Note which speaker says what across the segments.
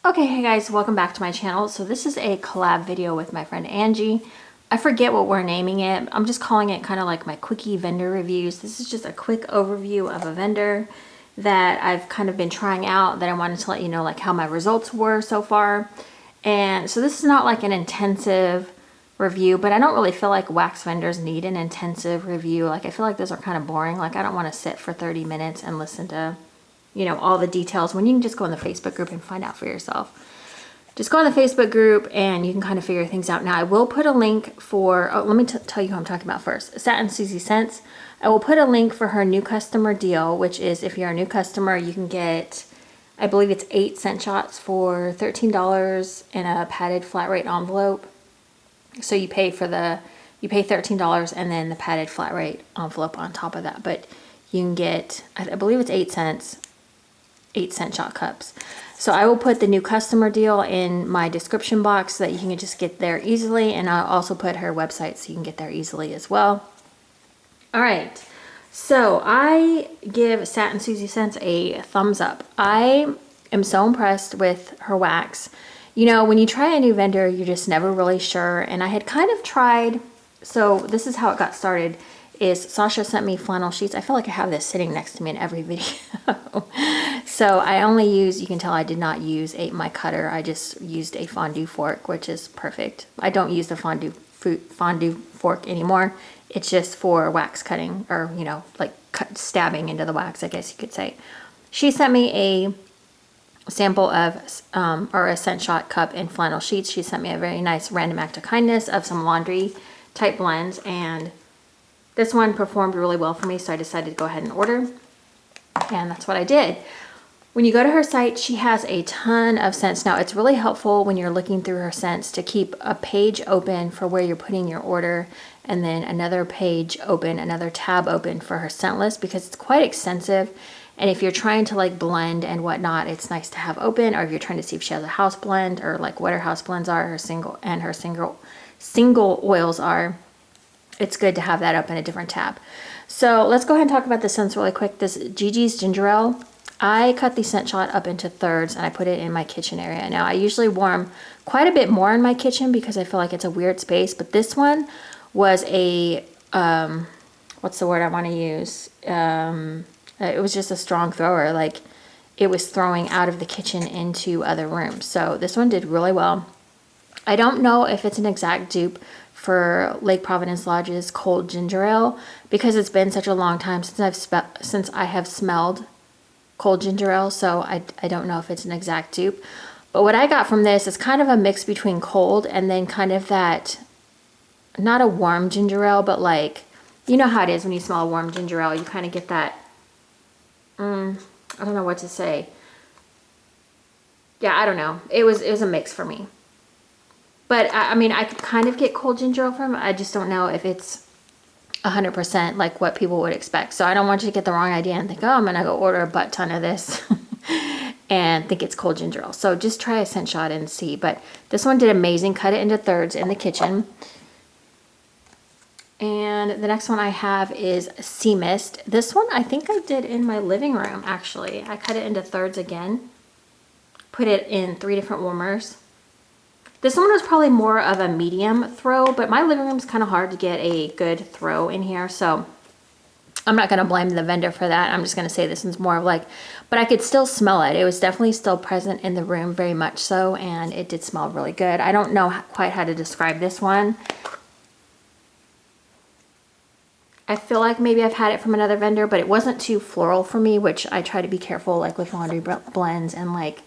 Speaker 1: Okay, hey guys, welcome back to my channel. So this is a collab video with my friend Angie. I forget what we're naming it. I'm just calling it kind of like my Quickie vendor reviews. This is just a quick overview of a vendor that I've kind of been trying out that I wanted to let you know like how my results were so far. And so this is not like an intensive review, but I don't really feel like wax vendors need an intensive review. Like I feel like those are kind of boring. Like I don't want to sit for 30 minutes and listen to all the details when you can just go in the Facebook group and find out for yourself. Just go in the Facebook group and you can kind of figure things out. Now I will put a link for, let me tell you who I'm talking about first. Satin Suzie Scents. I will put a link for her new customer deal, which is if you're a new customer, you can get, I believe it's 8 scent shots for $13 in a padded flat rate envelope. So you pay $13 and then the padded flat rate envelope on top of that. But you can get, I believe it's 8 cents. 8 scent shot cups. So I will put the new customer deal in my description box so that you can just get there easily, and I'll also put her website so you can get there easily as well. All right, so I give Satin Suzie Scents a thumbs up. I am so impressed with her wax. You know, when you try a new vendor, you're just never really sure, and I had kind of tried, so this is how it got started. Is Sasha sent me flannel sheets. I feel like I have this sitting next to me in every video. So I only use, you can tell I did not use my cutter. I just used a fondue fork, which is perfect. I don't use the fondue fork anymore. It's just for wax cutting or, like stabbing into the wax, I guess you could say. She sent me a sample of, or a scent shot cup in flannel sheets. She sent me a very nice random act of kindness of some laundry type blends, and this one performed really well for me, so I decided to go ahead and order, and that's what I did. When you go to her site, she has a ton of scents. Now, it's really helpful when you're looking through her scents to keep a page open for where you're putting your order, and then another page open, another tab open for her scent list, because it's quite extensive, and if you're trying to like blend and whatnot, it's nice to have open, or if you're trying to see if she has a house blend, or like what her house blends are, her single oils are. It's good to have that up in a different tab. So let's go ahead and talk about the scents really quick. This Gigi's Ginger Ale, I cut the scent shot up into thirds and I put it in my kitchen area. Now I usually warm quite a bit more in my kitchen because I feel like it's a weird space, but this one was a, what's the word I want to use? It was just a strong thrower. Like it was throwing out of the kitchen into other rooms. So this one did really well. I don't know if it's an exact dupe for Lake Providence Lodge's cold ginger ale because it's been such a long time since I have smelled cold ginger ale, so I don't know if it's an exact dupe. But what I got from this is kind of a mix between cold and then kind of that, not a warm ginger ale, but like, you know how it is when you smell a warm ginger ale, you kind of get that, I don't know what to say. Yeah, I don't know. It was a mix for me. But I mean, I could kind of get cold ginger ale from it. I just don't know if it's 100% like what people would expect. So I don't want you to get the wrong idea and think, oh, I'm going to go order a butt ton of this and think it's cold ginger ale. So just try a scent shot and see. But this one did amazing. Cut it into thirds in the kitchen. And the next one I have is Sea Mist. This one I think I did in my living room, actually. I cut it into thirds again. Put it in 3 different warmers. This one was probably more of a medium throw, but my living room's kind of hard to get a good throw in here, so I'm not going to blame the vendor for that. I'm just going to say this one's more of like, but I could still smell it. It was definitely still present in the room, very much so, and it did smell really good. I don't know quite how to describe this one. I feel like maybe I've had it from another vendor, but it wasn't too floral for me, which I try to be careful like with laundry blends and like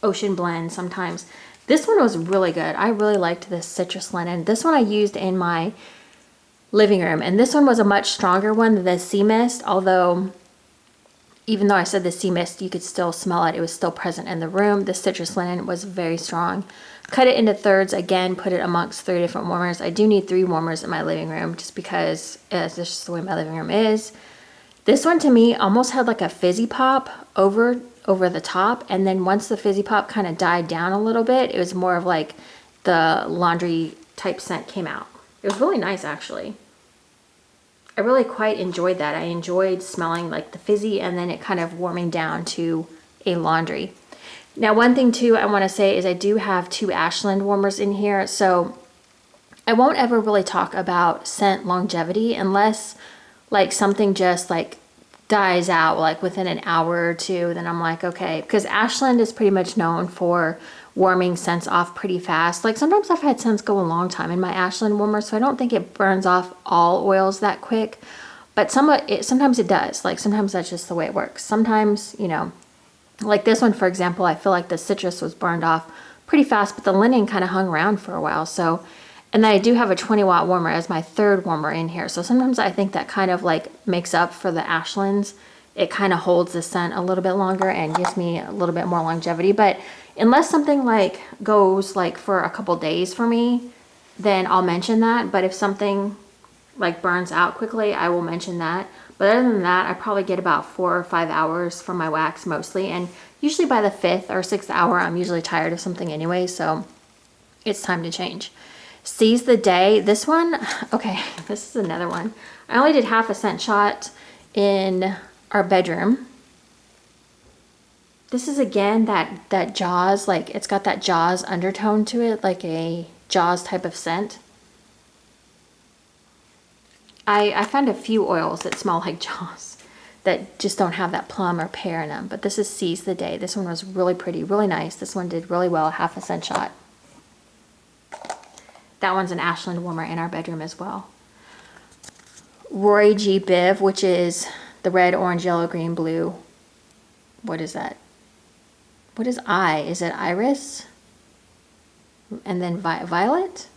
Speaker 1: ocean blends sometimes. This one was really good. I really liked this citrus linen. This one I used in my living room, and this one was a much stronger one than the Sea Mist, although even though I said the Sea Mist, you could still smell it. It was still present in the room. The citrus linen was very strong. Cut it into thirds again, put it amongst 3 different warmers. I do need 3 warmers in my living room just because it's just the way my living room is. This one to me almost had like a fizzy pop over the top, and then once the fizzy pop kind of died down a little bit, it was more of like the laundry type scent came out. It was really nice, actually. I really quite enjoyed that. I enjoyed smelling like the fizzy and then it kind of warming down to a laundry. Now, one thing too I want to say is I do have 2 Ashland warmers in here, so I won't ever really talk about scent longevity unless like something just like dies out like within an hour or two. Then I'm like, okay, because Ashland is pretty much known for warming scents off pretty fast. Like sometimes I've had scents go a long time in my Ashland warmer, so I don't think it burns off all oils that quick, but sometimes it does. Like sometimes that's just the way it works. Sometimes, you know, like this one, for example, I feel like the citrus was burned off pretty fast, but the linen kind of hung around for a while. So, and then I do have a 20-watt warmer as my 3rd warmer in here. So sometimes I think that kind of like makes up for the Ashlands. It kind of holds the scent a little bit longer and gives me a little bit more longevity. But unless something like goes like for a couple days for me, then I'll mention that. But if something like burns out quickly, I will mention that. But other than that, I probably get about 4 or 5 hours from my wax mostly. And usually by the 5th or 6th hour, I'm usually tired of something anyway. So it's time to change. Seize the Day. This one, okay, this is another one. I only did half a scent shot in our bedroom. This is again that Jaws, like it's got that Jaws undertone to it, like a Jaws type of scent. I found a few oils that smell like Jaws that just don't have that plum or pear in them, but this is Seize the Day. This one was really pretty, really nice. This one did really well, half a scent shot. That one's an Ashland warmer in our bedroom as well. Roy G. Biv, which is the red, orange, yellow, green, blue. What is that? What is I? Is it iris? And then violet?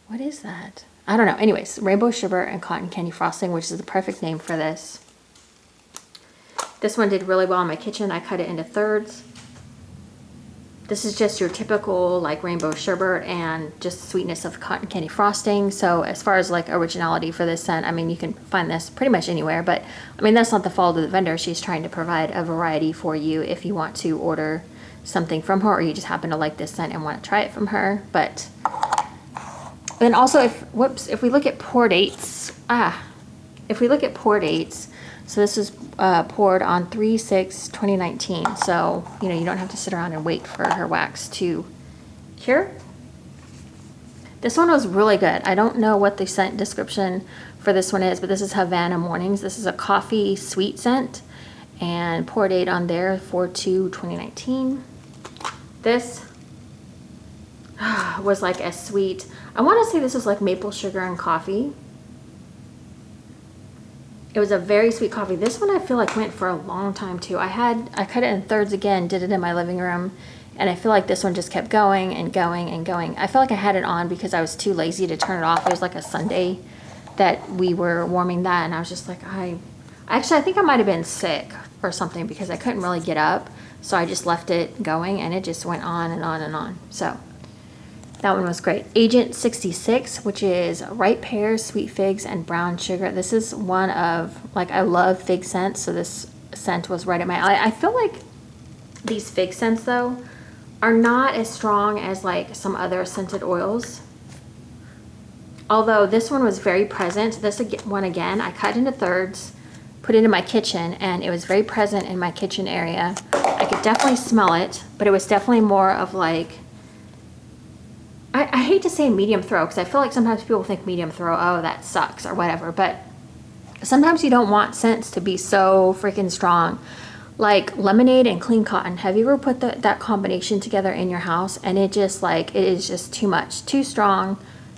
Speaker 1: What is that? I don't know. Anyways, rainbow sherbet and cotton candy frosting, which is the perfect name for this. This one did really well in my kitchen. I cut it into 3rds. This is just your typical like rainbow sherbet and just sweetness of cotton candy frosting. So as far as like originality for this scent, I mean, you can find this pretty much anywhere, but I mean, that's not the fault of the vendor. She's trying to provide a variety for you if you want to order something from her or you just happen to like this scent and want to try it from her. But then also if we look at pour dates, so this is poured on 3/6/2019. So, you know, you don't have to sit around and wait for her wax to cure. This one was really good. I don't know what the scent description for this one is, but this is Havana Mornings. This is a coffee sweet scent and pour date on there 4/2/2019. This was like a sweet, I want to say this was like maple sugar and coffee. It was a very sweet coffee. This one I feel like went for a long time too. I cut it in 3rds again, did it in my living room, and I feel like this one just kept going and going and going. I felt like I had it on because I was too lazy to turn it off. It was like a Sunday that we were warming that, and I was just like, I think I might have been sick or something because I couldn't really get up. So I just left it going and it just went on and on and on. So that one was great. Agent 66, which is ripe pears, sweet figs, and brown sugar. This is one of, like, I love fig scents, so this scent was right at my alley. I feel like these fig scents, though, are not as strong as, like, some other scented oils. Although this one was very present. This one, again, I cut into 3rds, put it in my kitchen, and it was very present in my kitchen area. I could definitely smell it, but it was definitely more of, like, I hate to say medium throw because I feel like sometimes people think medium throw, oh, that sucks or whatever, but sometimes you don't want scents to be so freaking strong. Like lemonade and clean cotton. Have you ever put that combination together in your house and it just like, it is just too much, too strong.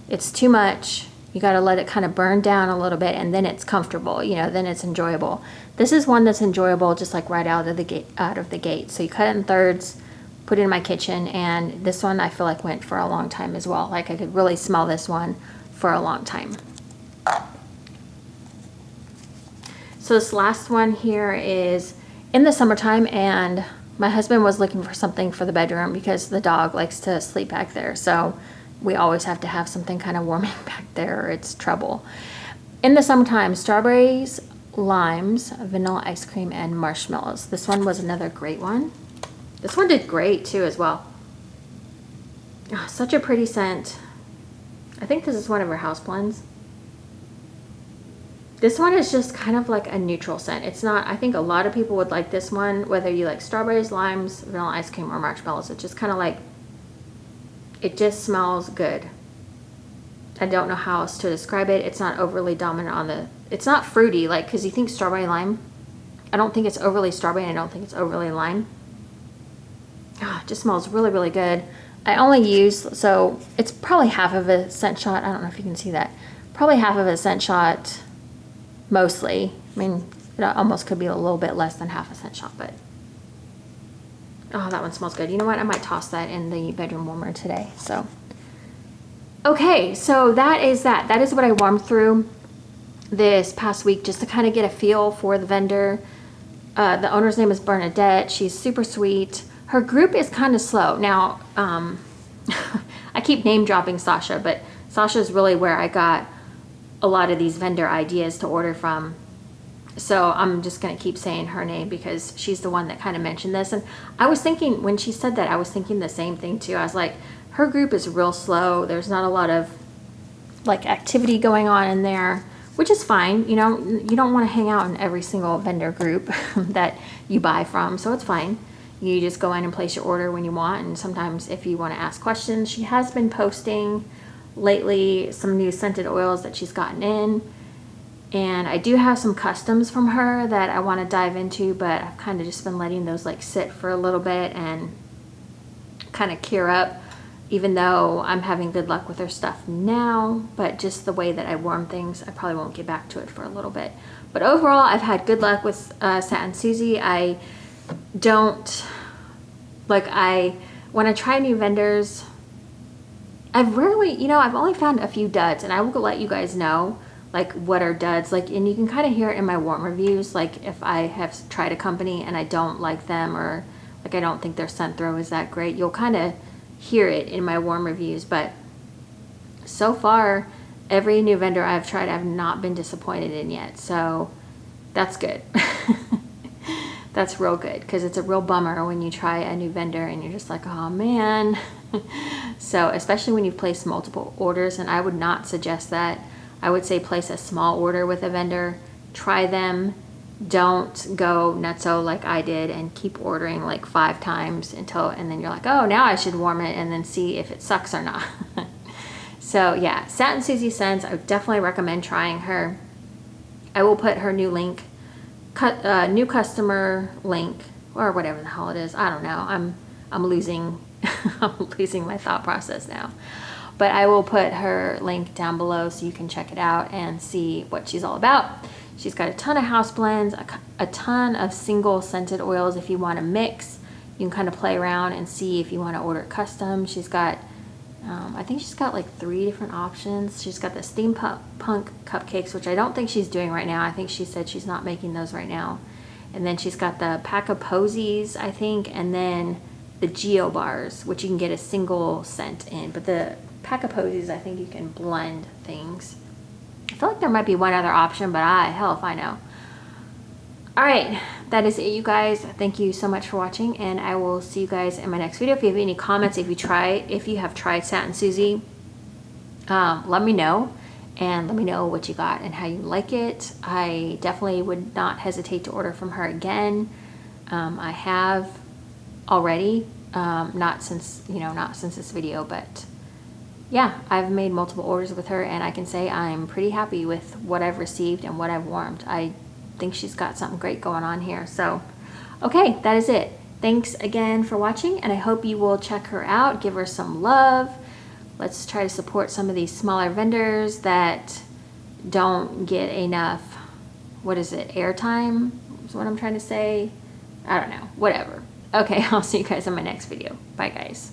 Speaker 1: It's too much. You got to let it kind of burn down a little bit and then it's comfortable, you know, then it's enjoyable. This is one that's enjoyable just like right out of the gate. So you cut it in 3rds. Put it in my kitchen, and this one I feel like went for a long time as well. Like I could really smell this one for a long time. So this last one here is in the summertime, and my husband was looking for something for the bedroom because the dog likes to sleep back there. So we always have to have something kind of warming back there or it's trouble. In the summertime, strawberries, limes, vanilla ice cream, and marshmallows. This one was another great one. This one did great too as well. Oh, such a pretty scent. I think this is one of her house blends. This one is just kind of like a neutral scent. It's not, I think a lot of people would like this one, whether you like strawberries, limes, vanilla ice cream, or marshmallows. It's just kind of like, it just smells good. I don't know how else to describe it. It's not overly dominant on the, it's not fruity, like, because you think strawberry lime. I don't think it's overly strawberry, and I don't think it's overly lime. Ah, it just smells really, really good. I only use, so it's probably half of a scent shot. I don't know if you can see that. Probably half of a scent shot, mostly. I mean, it almost could be a little bit less than half a scent shot, but oh, that one smells good. You know what? I might toss that in the bedroom warmer today. So, okay, so that is that. That is what I warmed through this past week, just to kind of get a feel for the vendor. The owner's name is Bernadette. She's super sweet. Her group is kind of slow. Now, I keep name dropping Sasha, but Sasha is really where I got a lot of these vendor ideas to order from. So I'm just going to keep saying her name because she's the one that kind of mentioned this. And I was thinking, when she said that, I was thinking the same thing too. I was like, her group is real slow. There's not a lot of like activity going on in there, which is fine. You know, you don't want to hang out in every single vendor group that you buy from. So it's fine. You just go in and place your order when you want. And sometimes if you want to ask questions, she has been posting lately some new scented oils that she's gotten in. And I do have some customs from her that I want to dive into, but I've kind of just been letting those like sit for a little bit and kind of cure up, even though I'm having good luck with her stuff now. But just the way that I warm things, I probably won't get back to it for a little bit. But overall, I've had good luck with Satin Suzie. I don't, like, when I try new vendors, I've rarely, you know, I've only found a few duds, and I will let you guys know like what are duds, like, and you can kind of hear it in my warm reviews, like if I have tried a company and I don't like them, or like I don't think their scent throw is that great, you'll kind of hear it in my warm reviews. But so far, every new vendor I've tried, I've not been disappointed in yet, so that's good. That's real good, because it's a real bummer when you try a new vendor and you're just like, oh man. So especially when you've placed multiple orders, and I would not suggest that. I would say place a small order with a vendor, try them, don't go nutso like I did and keep ordering like 5 times until, and then you're like, oh, now I should warm it, and then see if it sucks or not. So yeah, Satin Suzie Scents, I would definitely recommend trying her. I will put her new link, new customer link, or whatever the hell it is. I don't know. I'm losing I'm losing my thought process now. But I will put her link down below so you can check it out and see what she's all about. She's got a ton of house blends, a ton of single scented oils. If you want to mix, you can kind of play around and see if you want to order custom. She's got, I think she's got like 3 different options. She's got the steampunk cupcakes, which I don't think she's doing right now. I think she said she's not making those right now. And then she's got the pack of posies, I think, and then the Geo bars, which you can get a single scent in. But the pack of posies, I think you can blend things. I feel like there might be one other option, but hell if I know. All right, that is it, you guys. Thank you so much for watching, and I will see you guys in my next video. If you have any comments, if you have tried Satin Suzie, let me know, and let me know what you got and how you like it. I definitely would not hesitate to order from her again. I have already, not since this video, but yeah, I've made multiple orders with her, and I can say I'm pretty happy with what I've received and what I've warmed. I think she's got something great going on here. So, okay, that is it. Thanks again for watching, and I hope you will check her out, give her some love. Let's try to support some of these smaller vendors that don't get enough, what is it, airtime is what I'm trying to say. I don't know, whatever. Okay, I'll see you guys in my next video. Bye, guys.